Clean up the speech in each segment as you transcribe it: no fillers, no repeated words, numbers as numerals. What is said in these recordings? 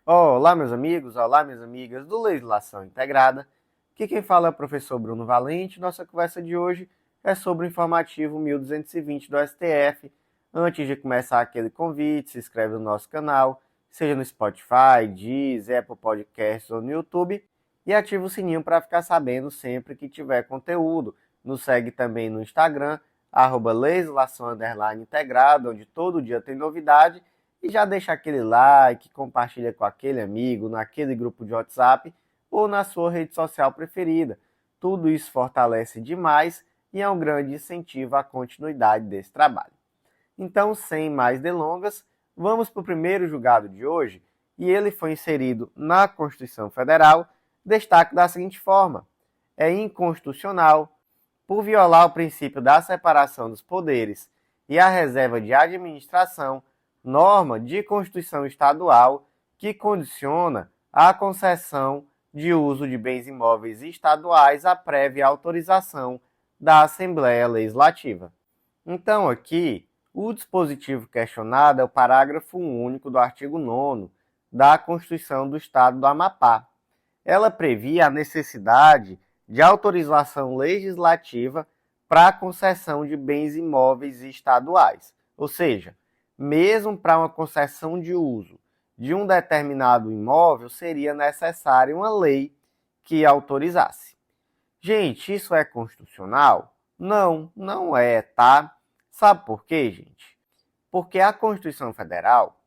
Olá, meus amigos, olá, minhas amigas do Legislação Integrada. Aqui quem fala é o professor Bruno Valente. Nossa conversa de hoje é sobre o informativo 1220 do STF. Antes de começar aquele convite, se inscreve no nosso canal, seja no Spotify, Deezer, Apple Podcasts ou no YouTube, e ativa o sininho para ficar sabendo sempre que tiver conteúdo. Nos segue também no Instagram, @legislação_integrada, onde todo dia tem novidade. E já deixa aquele like, compartilha com aquele amigo, naquele grupo de WhatsApp ou na sua rede social preferida. Tudo isso fortalece demais e é um grande incentivo à continuidade desse trabalho. Então, sem mais delongas, vamos para o primeiro julgado de hoje, e ele foi inserido na Constituição Federal. Destaque da seguinte forma: é inconstitucional por violar o princípio da separação dos poderes e a reserva de administração, norma de Constituição Estadual que condiciona a concessão de uso de bens imóveis estaduais à prévia autorização da Assembleia Legislativa. Então, aqui, o dispositivo questionado é o parágrafo único do artigo 9º da Constituição do Estado do Amapá. Ela previa a necessidade de autorização legislativa para a concessão de bens imóveis estaduais, ou seja, mesmo para uma concessão de uso de um determinado imóvel, seria necessária uma lei que autorizasse. Gente, isso é constitucional? Não, não é, tá? Sabe por quê, gente? Porque a Constituição Federal,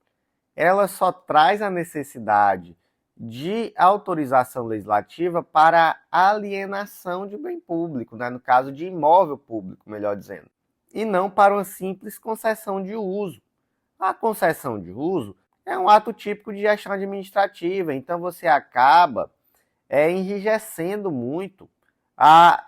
ela só traz a necessidade de autorização legislativa para alienação de bem público, né? No caso de imóvel público, melhor dizendo, e não para uma simples concessão de uso. A concessão de uso é um ato típico de gestão administrativa, então você acaba enrijecendo muito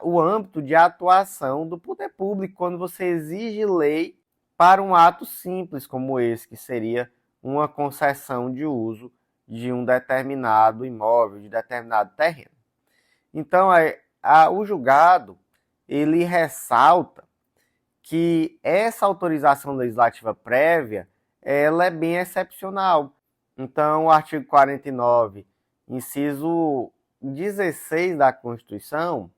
o âmbito de atuação do poder público quando você exige lei para um ato simples como esse, que seria uma concessão de uso de um determinado imóvel, de determinado terreno. Então, o julgado, ele ressalta que essa autorização legislativa prévia, ela é bem excepcional. Então, o artigo 49, inciso 16 da Constituição,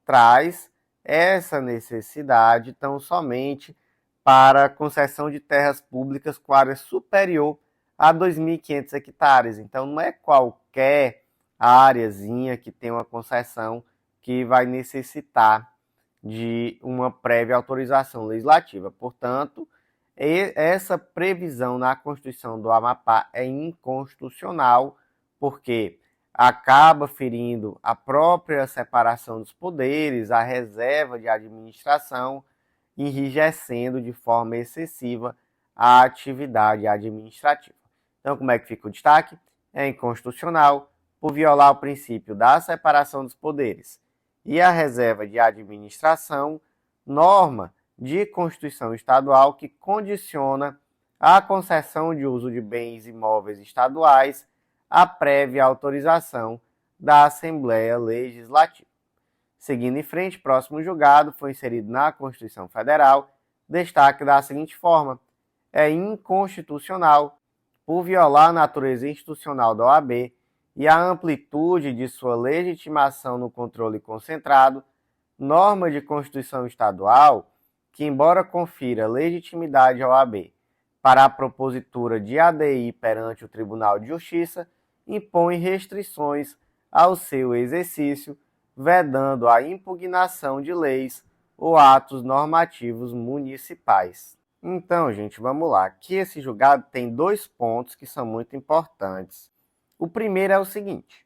traz essa necessidade tão somente para concessão de terras públicas com área superior a 2.500 hectares. Então, não é qualquer áreazinha que tem uma concessão que vai necessitar de uma prévia autorização legislativa. Portanto, essa previsão na Constituição do Amapá é inconstitucional, porque acaba ferindo a própria separação dos poderes, a reserva de administração, enrijecendo de forma excessiva a atividade administrativa. Então, como é que fica o destaque? É inconstitucional por violar o princípio da separação dos poderes e a reserva de administração, norma de Constituição Estadual que condiciona a concessão de uso de bens imóveis estaduais à prévia autorização da Assembleia Legislativa. Seguindo em frente, próximo julgado foi inserido na Constituição Federal, destaque da seguinte forma: é inconstitucional por violar a natureza institucional da OAB e a amplitude de sua legitimação no controle concentrado, norma de Constituição Estadual que, embora confira legitimidade à OAB para a propositura de ADI perante o Tribunal de Justiça, impõe restrições ao seu exercício, vedando a impugnação de leis ou atos normativos municipais. Então, gente, vamos lá. Aqui esse julgado tem dois pontos que são muito importantes. O primeiro é o seguinte: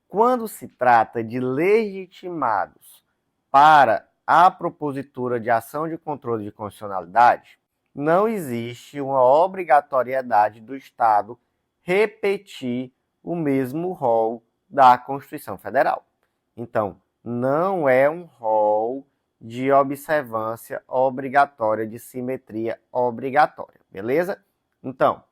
quando se trata de legitimados para a propositura de ação de controle de constitucionalidade, não existe uma obrigatoriedade do Estado repetir o mesmo rol da Constituição Federal. Então, não é um rol de observância obrigatória, de simetria obrigatória, beleza? Então,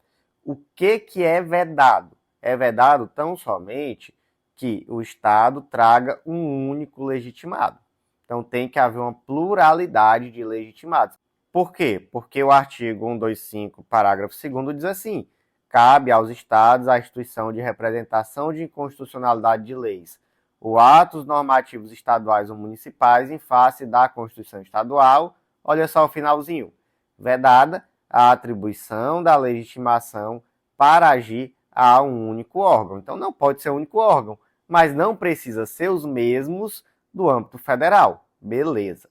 o que é vedado? É vedado tão somente que o Estado traga um único legitimado. Então, tem que haver uma pluralidade de legitimados. Por quê? Porque o artigo 125, parágrafo 2º, diz assim: cabe aos estados a instituição de representação de inconstitucionalidade de leis ou atos normativos estaduais ou municipais em face da Constituição Estadual. Olha só o finalzinho. Vedada a atribuição da legitimação para agir a um único órgão. Então não pode ser um único órgão, mas não precisa ser os mesmos do âmbito federal. Beleza.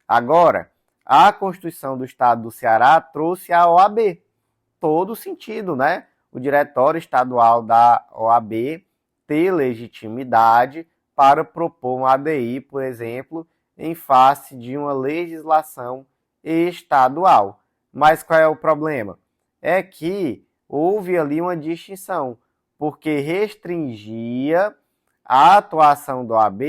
Agora, a Constituição do Estado do Ceará trouxe a OAB. Todo sentido, né? O Diretório Estadual da OAB ter legitimidade para propor um ADI, por exemplo, em face de uma legislação estadual. Mas qual é o problema? É que houve ali uma distinção, porque restringia a atuação do OAB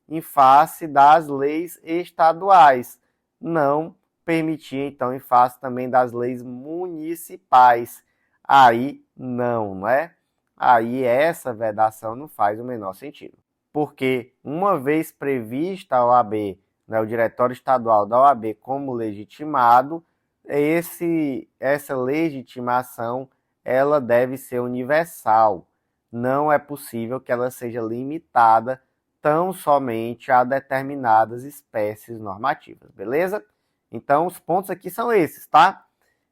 em face das leis estaduais, não permitia, então, em face também das leis municipais. Aí não é? Aí essa vedação não faz o menor sentido. Porque uma vez prevista a OAB, né, o Diretório Estadual da OAB como legitimado, essa legitimação ela deve ser universal. Não é possível que ela seja limitada tão somente a determinadas espécies normativas, beleza? Então, os pontos aqui são esses, tá?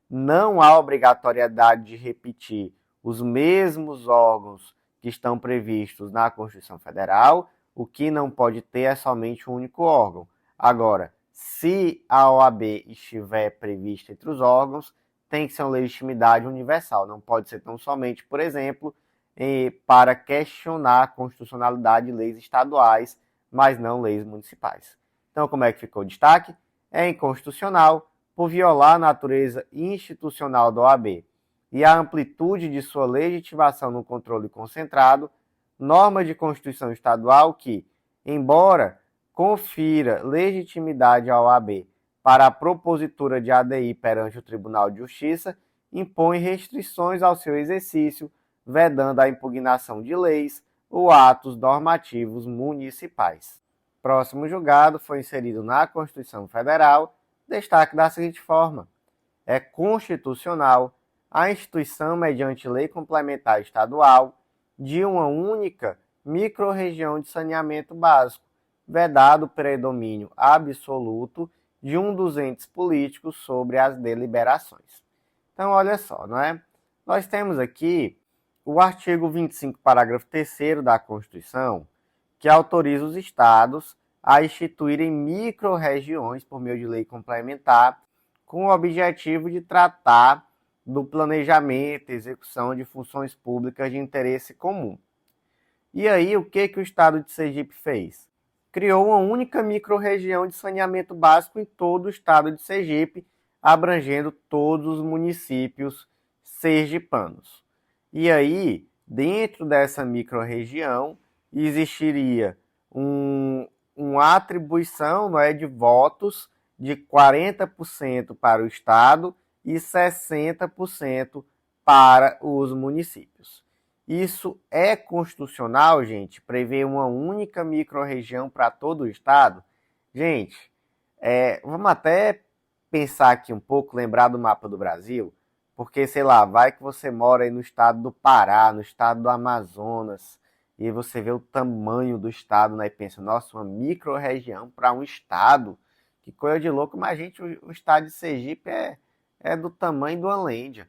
Não há obrigatoriedade de repetir os mesmos órgãos que estão previstos na Constituição Federal. O que não pode ter é somente um único órgão. Agora, se a OAB estiver prevista entre os órgãos, tem que ser uma legitimidade universal. Não pode ser tão somente, por exemplo, para questionar a constitucionalidade de leis estaduais, mas não leis municipais. Então, como é que ficou o destaque? É inconstitucional por violar a natureza institucional da OAB e a amplitude de sua legitimação no controle concentrado, norma de Constituição Estadual que, embora confira legitimidade à OAB para a propositura de ADI perante o Tribunal de Justiça, impõe restrições ao seu exercício, vedando a impugnação de leis ou atos normativos municipais. Próximo julgado foi inserido na Constituição Federal, destaque da seguinte forma: é constitucional a instituição, mediante lei complementar estadual, de uma única microrregião de saneamento básico, vedado o predomínio absoluto de um dos entes políticos sobre as deliberações. Então, olha só, não é? Nós temos aqui o artigo 25, parágrafo 3º da Constituição, que autoriza os estados a instituírem micro-regiões por meio de lei complementar, com o objetivo de tratar do planejamento e execução de funções públicas de interesse comum. E aí, o que o estado de Sergipe fez? Criou uma única micro-região de saneamento básico em todo o estado de Sergipe, abrangendo todos os municípios sergipanos. E aí, dentro dessa micro-região, existiria uma atribuição, não é, de votos de 40% para o estado e 60% para os municípios. Isso é constitucional, gente? Prevê uma única microrregião para todo o estado? Gente, vamos até pensar aqui um pouco, lembrar do mapa do Brasil, porque, sei lá, vai que você mora aí no estado do Pará, no estado do Amazonas, e você vê o tamanho do estado, né, e pensa, nossa, uma micro-região para um estado, que coisa de louco, mas, gente, o estado de Sergipe é do tamanho do Anlândia.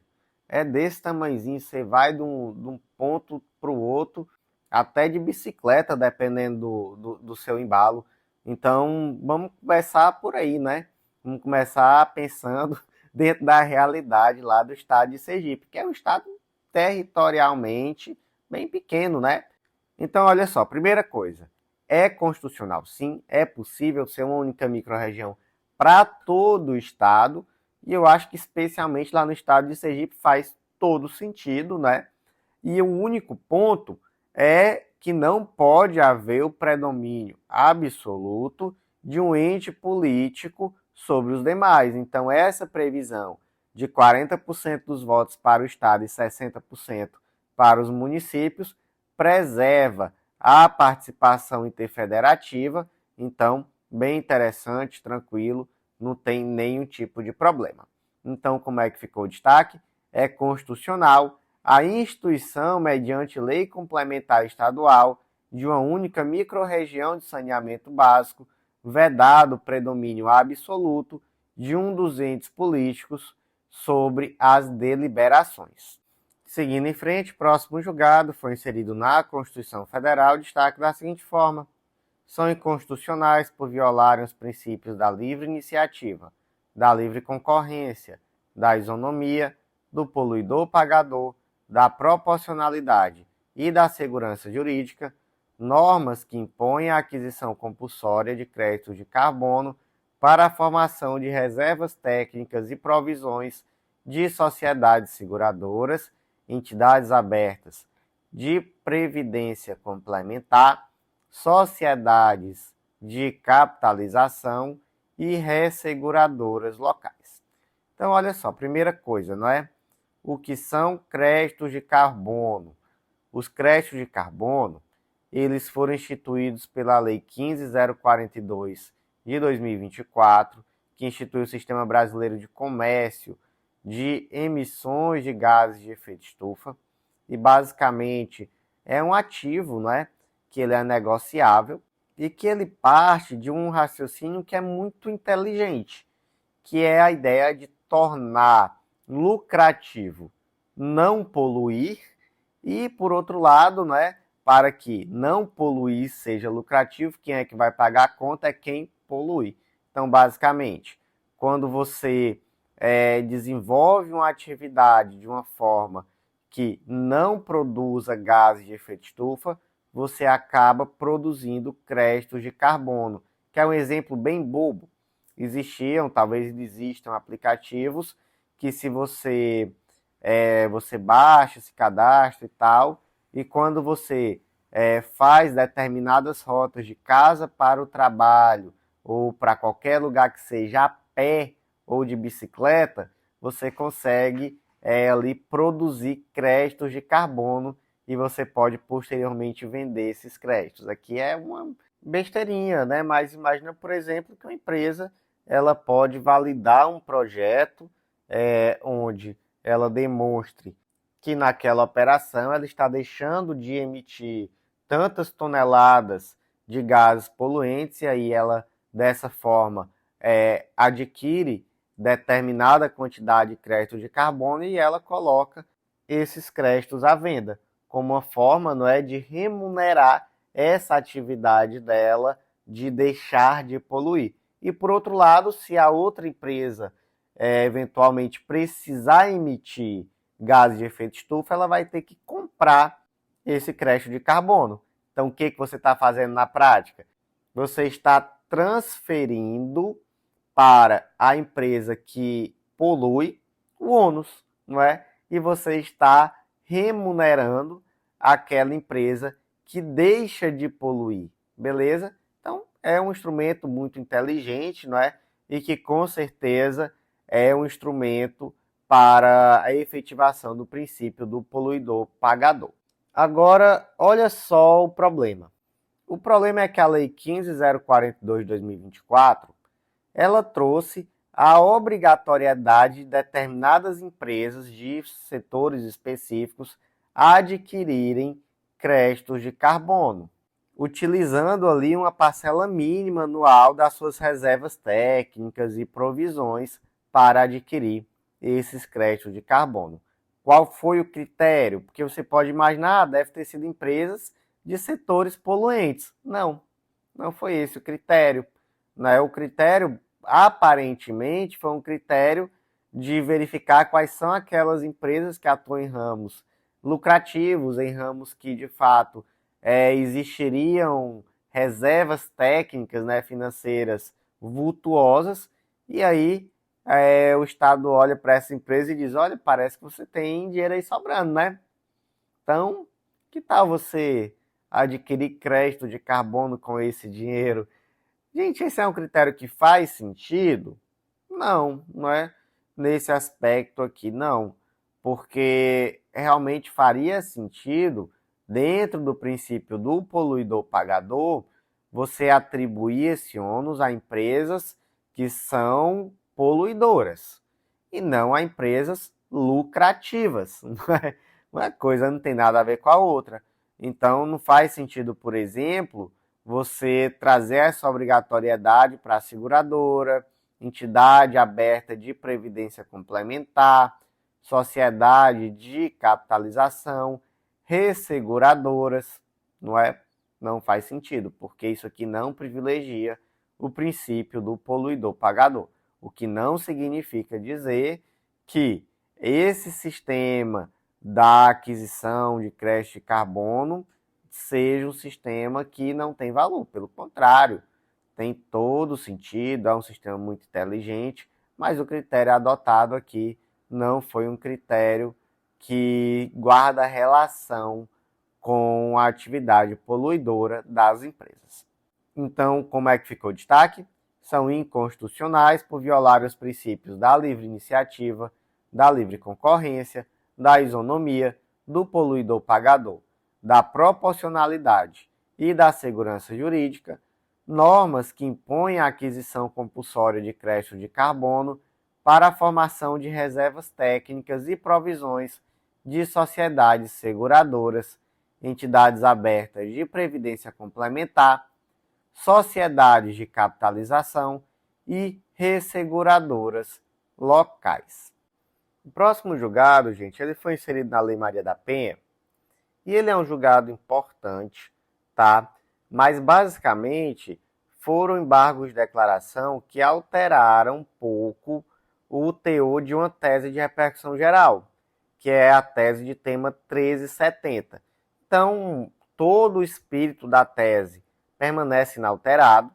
É desse tamanhozinho, você vai de um ponto para o outro, até de bicicleta, dependendo do seu embalo. Então, vamos começar por aí, né? Vamos começar pensando dentro da realidade lá do estado de Sergipe, que é um estado territorialmente bem pequeno, né? Então, olha só, primeira coisa, é constitucional sim, é possível ser uma única microrregião para todo o estado, e eu acho que especialmente lá no estado de Sergipe faz todo sentido, né? E o único ponto é que não pode haver o predomínio absoluto de um ente político sobre os demais. Então, essa previsão de 40% dos votos para o estado e 60% para os municípios preserva a participação interfederativa. Então, bem interessante, tranquilo, não tem nenhum tipo de problema. Então, como é que ficou o destaque? É constitucional a instituição, mediante lei complementar estadual, de uma única microrregião de saneamento básico, vedado o predomínio absoluto de um dos entes políticos sobre as deliberações. Seguindo em frente, próximo julgado foi inserido na Constituição Federal destaque da seguinte forma: são inconstitucionais por violarem os princípios da livre iniciativa, da livre concorrência, da isonomia, do poluidor-pagador, da proporcionalidade e da segurança jurídica, normas que impõem a aquisição compulsória de créditos de carbono para a formação de reservas técnicas e provisões de sociedades seguradoras, entidades abertas de previdência complementar, sociedades de capitalização e resseguradoras locais. Então, olha só, primeira coisa, não é? O que são créditos de carbono? Os créditos de carbono, eles foram instituídos pela Lei 15.042 de 2024, que institui o Sistema Brasileiro de Comércio de Emissões de Gases de Efeito Estufa, e basicamente é um ativo, não é? Que ele é negociável e que ele parte de um raciocínio que é muito inteligente, que é a ideia de tornar lucrativo não poluir e, por outro lado, né, para que não poluir seja lucrativo, quem é que vai pagar a conta é quem polui. Então, basicamente, quando você desenvolve uma atividade de uma forma que não produza gases de efeito estufa, você acaba produzindo créditos de carbono, que é um exemplo bem bobo. Existiam, talvez existam aplicativos que se você baixa, se cadastra e tal, e quando você faz determinadas rotas de casa para o trabalho ou para qualquer lugar que seja a pé ou de bicicleta, você consegue ali produzir créditos de carbono e você pode posteriormente vender esses créditos. Aqui é uma besteirinha, né? Mas imagina, por exemplo, que uma empresa ela pode validar um projeto onde ela demonstre que naquela operação ela está deixando de emitir tantas toneladas de gases poluentes, e aí ela, dessa forma, adquire determinada quantidade de crédito de carbono e ela coloca esses créditos à venda, como uma forma, não é, de remunerar essa atividade dela de deixar de poluir. E, por outro lado, se a outra empresa eventualmente precisar emitir gases de efeito estufa, ela vai ter que comprar esse crédito de carbono. Então, o que você está fazendo na prática? Você está transferindo para a empresa que polui o ônus, não é? E você está remunerando aquela empresa que deixa de poluir, beleza? Então, é um instrumento muito inteligente, não é? E que com certeza é um instrumento para a efetivação do princípio do poluidor-pagador. Agora, olha só o problema. O problema é que a Lei 15.042 de 2024, ela trouxe a obrigatoriedade de determinadas empresas de setores específicos adquirirem créditos de carbono, utilizando ali uma parcela mínima anual das suas reservas técnicas e provisões para adquirir esses créditos de carbono. Qual foi o critério? Porque você pode imaginar, deve ter sido empresas de setores poluentes. Não, não foi esse o critério. Né? O critério, aparentemente, foi um critério de verificar quais são aquelas empresas que atuam em ramos lucrativos, em ramos que, de fato, existiriam reservas técnicas, né, financeiras vultuosas, e aí o Estado olha para essa empresa e diz, olha, parece que você tem dinheiro aí sobrando, né? Então, que tal você adquirir crédito de carbono com esse dinheiro? Gente, esse é um critério que faz sentido? Não, não é nesse aspecto aqui, não. Porque realmente faria sentido, dentro do princípio do poluidor-pagador, você atribuir esse ônus a empresas que são poluidoras e não a empresas lucrativas. Não é? Uma coisa não tem nada a ver com a outra. Então, não faz sentido, por exemplo, você trazer essa obrigatoriedade para a seguradora, entidade aberta de previdência complementar, sociedade de capitalização, resseguradoras, não é? Não faz sentido, porque isso aqui não privilegia o princípio do poluidor pagador, o que não significa dizer que esse sistema da aquisição de crédito de carbono seja um sistema que não tem valor. Pelo contrário, tem todo sentido, é um sistema muito inteligente, mas o critério adotado aqui não foi um critério que guarda relação com a atividade poluidora das empresas. Então, como é que ficou o destaque? São inconstitucionais por violar os princípios da livre iniciativa, da livre concorrência, da isonomia, do poluidor pagador, da proporcionalidade e da segurança jurídica, normas que impõem a aquisição compulsória de crédito de carbono para a formação de reservas técnicas e provisões de sociedades seguradoras, entidades abertas de previdência complementar, sociedades de capitalização e resseguradoras locais. O próximo julgado, gente, ele foi inserido na Lei Maria da Penha e ele é um julgado importante, tá? Mas basicamente foram embargos de declaração que alteraram um pouco o teor de uma tese de repercussão geral, que é a tese de tema 1370. Então, todo o espírito da tese permanece inalterado,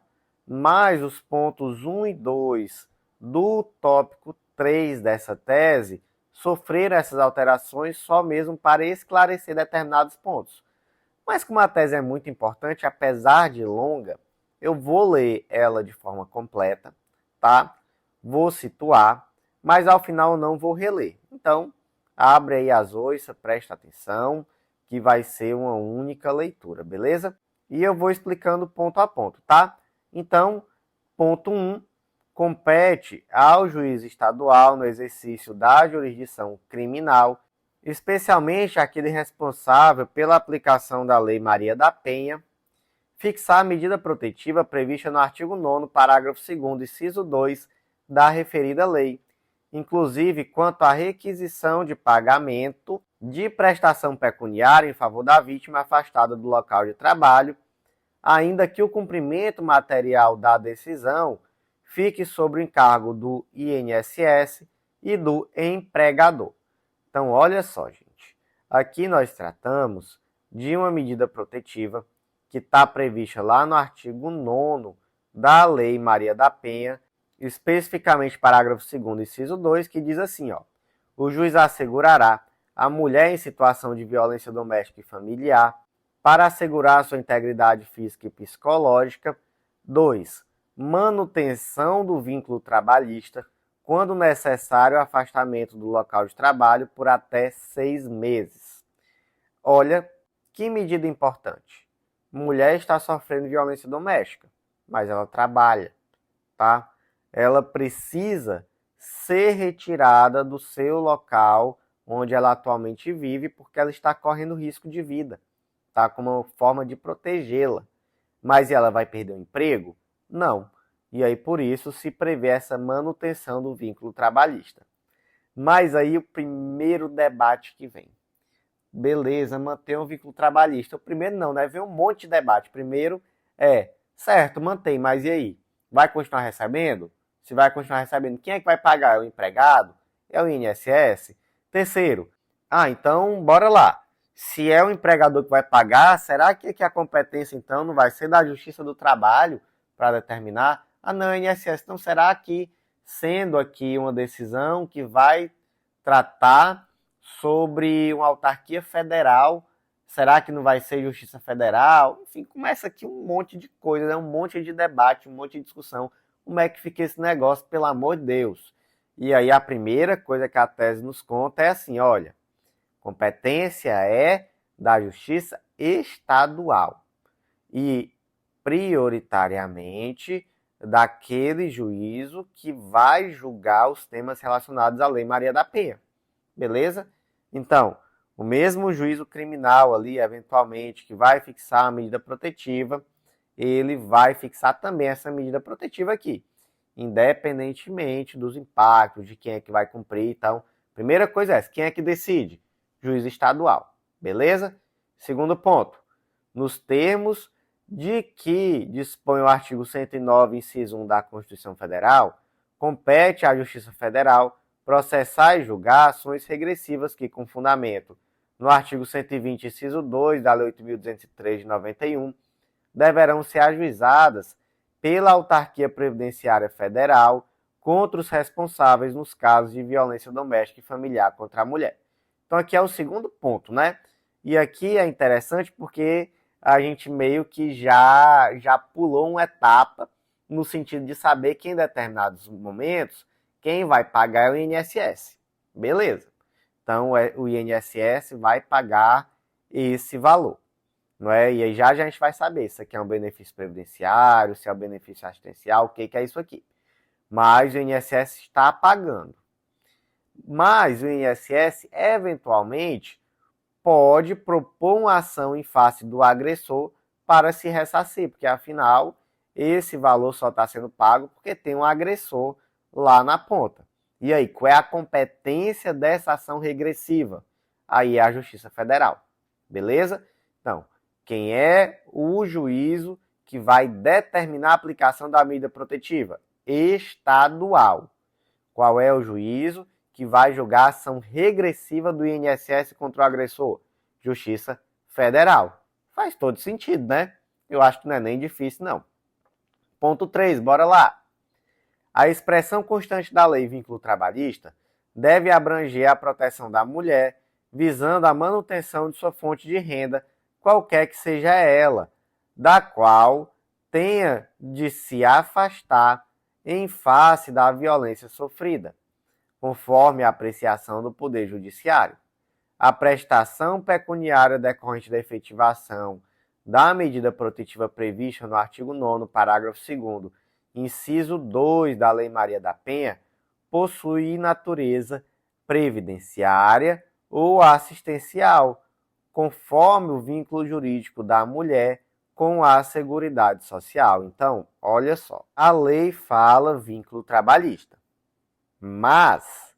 mas os pontos 1 e 2 do tópico 3 dessa tese sofreram essas alterações só mesmo para esclarecer determinados pontos. Mas como a tese é muito importante, apesar de longa, eu vou ler ela de forma completa, tá? Vou situar, mas ao final eu não vou reler. Então, abre aí as oiças, presta atenção, que vai ser uma única leitura, beleza? E eu vou explicando ponto a ponto, tá? Então, ponto 1, compete ao juiz estadual no exercício da jurisdição criminal, especialmente aquele responsável pela aplicação da Lei Maria da Penha, fixar a medida protetiva prevista no artigo 9º, parágrafo 2º, inciso 2 da referida lei, inclusive quanto à requisição de pagamento de prestação pecuniária em favor da vítima afastada do local de trabalho, ainda que o cumprimento material da decisão fique sob o encargo do INSS e do empregador. Então, olha só, gente. Aqui nós tratamos de uma medida protetiva que está prevista lá no artigo 9º da Lei Maria da Penha, especificamente parágrafo 2º, inciso 2, que diz assim, ó: o juiz assegurará a mulher em situação de violência doméstica e familiar para assegurar sua integridade física e psicológica. 2. Manutenção do vínculo trabalhista, quando necessário, afastamento do local de trabalho por até 6 meses. Olha, que medida importante. Mulher está sofrendo violência doméstica, mas ela trabalha, tá? Ela precisa ser retirada do seu local onde ela atualmente vive, porque ela está correndo risco de vida, tá? Como uma forma de protegê-la. Mas ela vai perder o emprego? Não. E aí, por isso, se prevê essa manutenção do vínculo trabalhista. Mas aí, o primeiro debate que vem. Beleza, manter um vínculo trabalhista. O primeiro não, né? Vem um monte de debate. Primeiro certo, mantém, mas e aí? Vai continuar recebendo? Se vai continuar recebendo, quem é que vai pagar? É o empregado? É o INSS? Terceiro, então, bora lá. Se é o empregador que vai pagar, será que a competência, então, não vai ser da Justiça do Trabalho para determinar? Não, INSS. Então, será que, sendo aqui uma decisão que vai tratar sobre uma autarquia federal, será que não vai ser Justiça Federal? Enfim, começa aqui um monte de coisa, né? Um monte de debate, um monte de discussão. Como é que fica esse negócio, pelo amor de Deus? E aí a primeira coisa que a tese nos conta é assim, olha, competência é da Justiça Estadual e prioritariamente daquele juízo que vai julgar os temas relacionados à Lei Maria da Penha. Beleza? Então, O mesmo juízo criminal ali, eventualmente, que vai fixar a medida protetiva, ele vai fixar também essa medida protetiva aqui, independentemente dos impactos, de quem é que vai cumprir. Então, primeira coisa é essa, quem é que decide? Juiz estadual, beleza? Segundo ponto, nos termos de que dispõe o artigo 109, inciso 1 da Constituição Federal, compete à Justiça Federal processar e julgar ações regressivas que, com fundamento no artigo 120, inciso 2 da Lei 8.203 de 91, deverão ser ajuizadas pela Autarquia Previdenciária Federal contra os responsáveis nos casos de violência doméstica e familiar contra a mulher. Então aqui é o segundo ponto, né? E aqui é interessante porque a gente meio que já pulou uma etapa no sentido de saber que em determinados momentos quem vai pagar é o INSS. Beleza. Então o INSS vai pagar esse valor. Não é? E aí já a gente vai saber se aqui é um benefício previdenciário, se é um benefício assistencial, o que é isso aqui. Mas o INSS está pagando. Mas o INSS, eventualmente, pode propor uma ação em face do agressor para se ressarcir, porque afinal esse valor só está sendo pago porque tem um agressor lá na ponta. E aí, qual é a competência dessa ação regressiva? Aí é a Justiça Federal. Beleza? Então, quem é o juízo que vai determinar a aplicação da medida protetiva? Estadual. Qual é o juízo que vai julgar a ação regressiva do INSS contra o agressor? Justiça Federal. Faz todo sentido, né? Eu acho que não é nem difícil, não. Ponto 3, bora lá. A expressão constante da lei vínculo trabalhista deve abranger a proteção da mulher, visando a manutenção de sua fonte de renda, qualquer que seja ela, da qual tenha de se afastar em face da violência sofrida, conforme a apreciação do Poder Judiciário. A prestação pecuniária decorrente da efetivação da medida protetiva prevista no artigo 9º, parágrafo 2º, inciso 2 da Lei Maria da Penha, possui natureza previdenciária ou assistencial, conforme o vínculo jurídico da mulher com a Seguridade Social. Então, olha só, a lei fala vínculo trabalhista, mas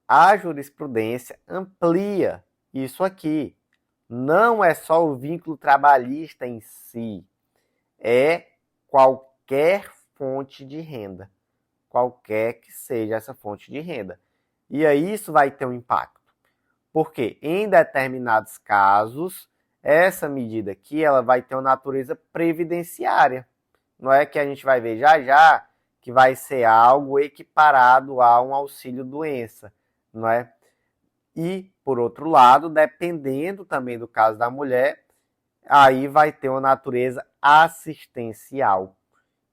a jurisprudência amplia isso aqui. Não é só o vínculo trabalhista em si, é qualquer fonte de renda, qualquer que seja essa fonte de renda. E aí isso vai ter um impacto, porque em determinados casos, essa medida aqui ela vai ter uma natureza previdenciária. Não é que a gente vai ver já já que vai ser algo equiparado a um auxílio-doença, não é? E, por outro lado, dependendo também do caso da mulher, aí vai ter uma natureza assistencial.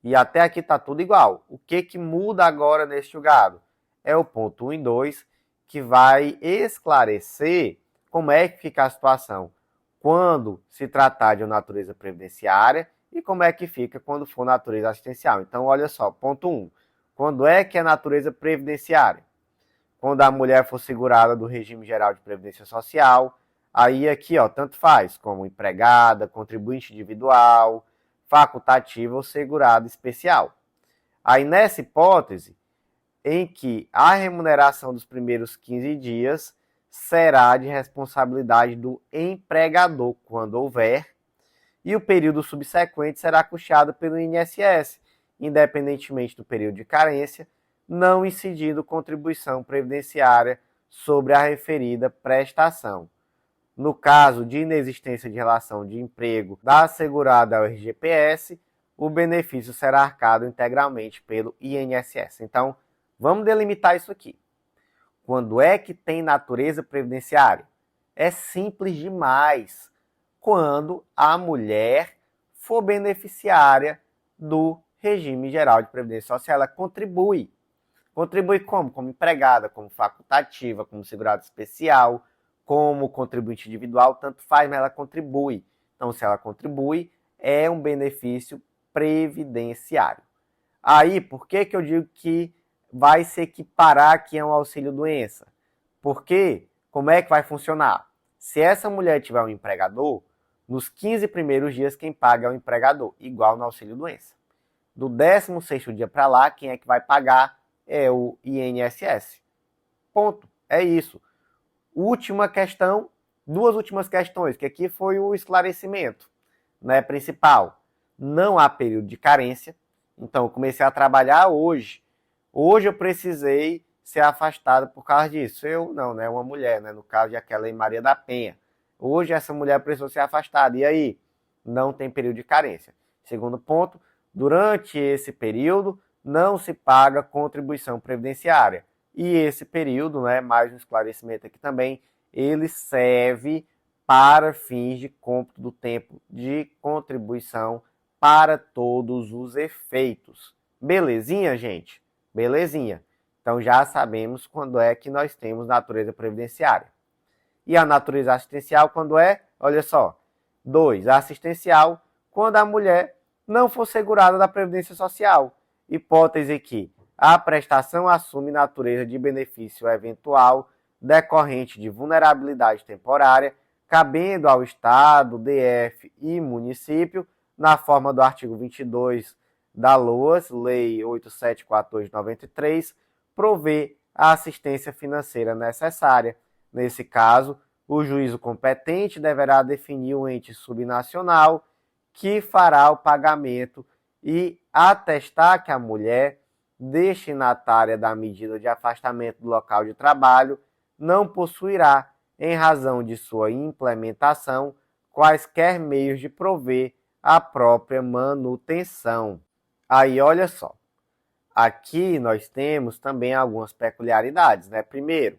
E até aqui está tudo igual. O que muda agora neste julgado? É o ponto 1 e 2, que vai esclarecer como é que fica a situação quando se tratar de uma natureza previdenciária e como é que fica quando for natureza assistencial. Então, olha só, ponto 1. Quando é que é natureza previdenciária? Quando a mulher for segurada do regime geral de previdência social, aí aqui, ó, tanto faz, como empregada, contribuinte individual, facultativa ou segurado especial. Aí nessa hipótese, em que a remuneração dos primeiros 15 dias será de responsabilidade do empregador, quando houver, e o período subsequente será custeado pelo INSS, independentemente do período de carência, não incidindo contribuição previdenciária sobre a referida prestação. No caso de inexistência de relação de emprego da assegurada ao RGPS, o benefício será arcado integralmente pelo INSS. Então, vamos delimitar isso aqui. Quando é que tem natureza previdenciária? É simples demais. Quando a mulher for beneficiária do regime geral de previdência social, ela contribui. Contribui como? Como empregada, como facultativa, como segurado especial, como contribuinte individual, tanto faz, mas ela contribui. Então, se ela contribui, é um benefício previdenciário. Aí, por que eu digo que vai se equiparar aqui a um auxílio-doença? Porque Como é que vai funcionar? Se essa mulher tiver um empregador, nos 15 primeiros dias quem paga é o empregador, igual no auxílio-doença. Do 16º dia para lá, quem é que vai pagar é o INSS. Ponto. É isso. Última questão, duas últimas questões, que aqui foi o esclarecimento, né, principal. Não há período de carência, então eu comecei a trabalhar hoje. Hoje eu precisei ser afastado por causa disso. Eu não, né, uma mulher, né, no caso de aquela em Maria da Penha. Hoje essa mulher precisou ser afastada. E aí? Não tem período de carência. Segundo ponto, durante esse período não se paga contribuição previdenciária. E esse período, né, mais um esclarecimento aqui também, ele serve para fins de cômputo do tempo de contribuição para todos os efeitos. Belezinha, gente? Belezinha. Então já sabemos quando é que nós temos natureza previdenciária. E a natureza assistencial quando é? Olha só. 2. Assistencial quando a mulher não for segurada da Previdência Social. Hipótese que a prestação assume natureza de benefício eventual decorrente de vulnerabilidade temporária, cabendo ao Estado, DF e município, na forma do artigo 22 da LOAS, Lei 8714 de 93, prover a assistência financeira necessária. Nesse caso, o juízo competente deverá definir o ente subnacional que fará o pagamento e atestar que a mulher, destinatária da medida de afastamento do local de trabalho, não possuirá, em razão de sua implementação, quaisquer meios de prover a própria manutenção. Aí, olha só. Aqui nós temos também algumas peculiaridades, né? Primeiro,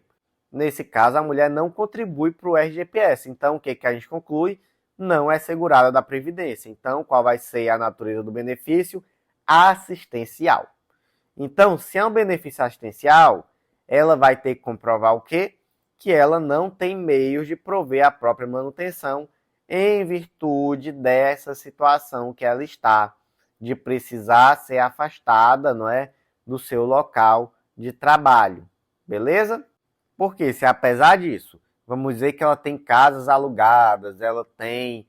nesse caso, a mulher não contribui para o RGPS. Então, o que a gente conclui? Não é segurada da Previdência. Então, qual vai ser a natureza do benefício? Assistencial. Então, se é um benefício assistencial, ela vai ter que comprovar o quê? Que ela não tem meios de prover a própria manutenção em virtude dessa situação que ela está, de precisar ser afastada, não é, do seu local de trabalho. Beleza? Porque se apesar disso, vamos dizer que ela tem casas alugadas, ela tem,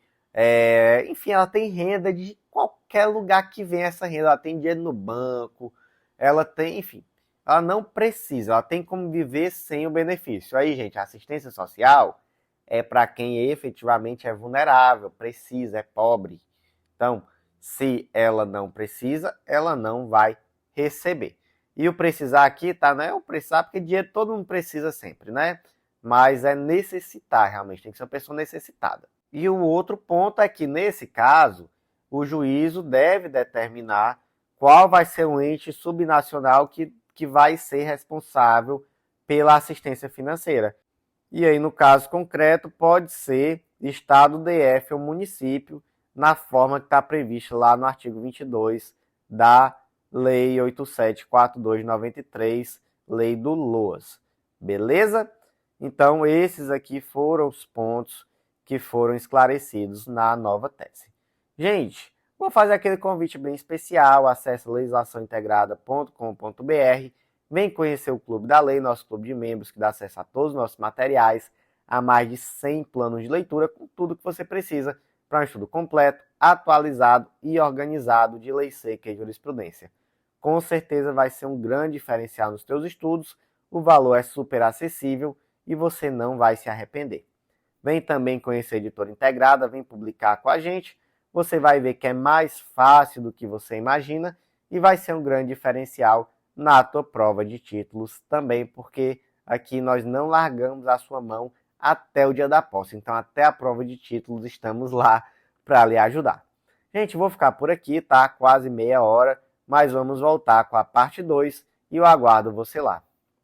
enfim, ela tem renda de qualquer lugar que vem essa renda, ela tem dinheiro no banco, ela tem, enfim, ela não precisa, ela tem como viver sem o benefício. Aí, gente, a assistência social é para quem efetivamente é vulnerável, precisa, é pobre. Então, se ela não precisa, ela não vai receber. E o precisar aqui, tá, né? O precisar, porque dinheiro todo mundo precisa sempre, né? Mas é necessitar, realmente, tem que ser uma pessoa necessitada. E o outro ponto é que, nesse caso, o juízo deve determinar qual vai ser o ente subnacional que vai ser responsável pela assistência financeira. E aí, no caso concreto, pode ser Estado, DF ou município, na forma que está prevista lá no artigo 22 da Lei 8742 de 93, Lei do LOAS. Beleza? Então, esses aqui foram os pontos que foram esclarecidos na nova tese. Gente, vou fazer aquele convite bem especial. Acesse legislaçãointegrada.com.br. Vem conhecer o Clube da Lei, nosso clube de membros que dá acesso a todos os nossos materiais, a mais de 100 planos de leitura com tudo que você precisa para um estudo completo, atualizado e organizado de lei seca e jurisprudência. Com certeza vai ser um grande diferencial nos teus estudos, o valor é super acessível e você não vai se arrepender. Vem também conhecer a Editora Integrada, vem publicar com a gente, você vai ver que é mais fácil do que você imagina e vai ser um grande diferencial na tua prova de títulos também, porque aqui nós não largamos a sua mão até o dia da posse. Então, até a prova de títulos estamos lá para lhe ajudar. Gente, vou ficar por aqui, tá? Quase meia hora, mas vamos voltar com a parte 2 e eu aguardo você lá.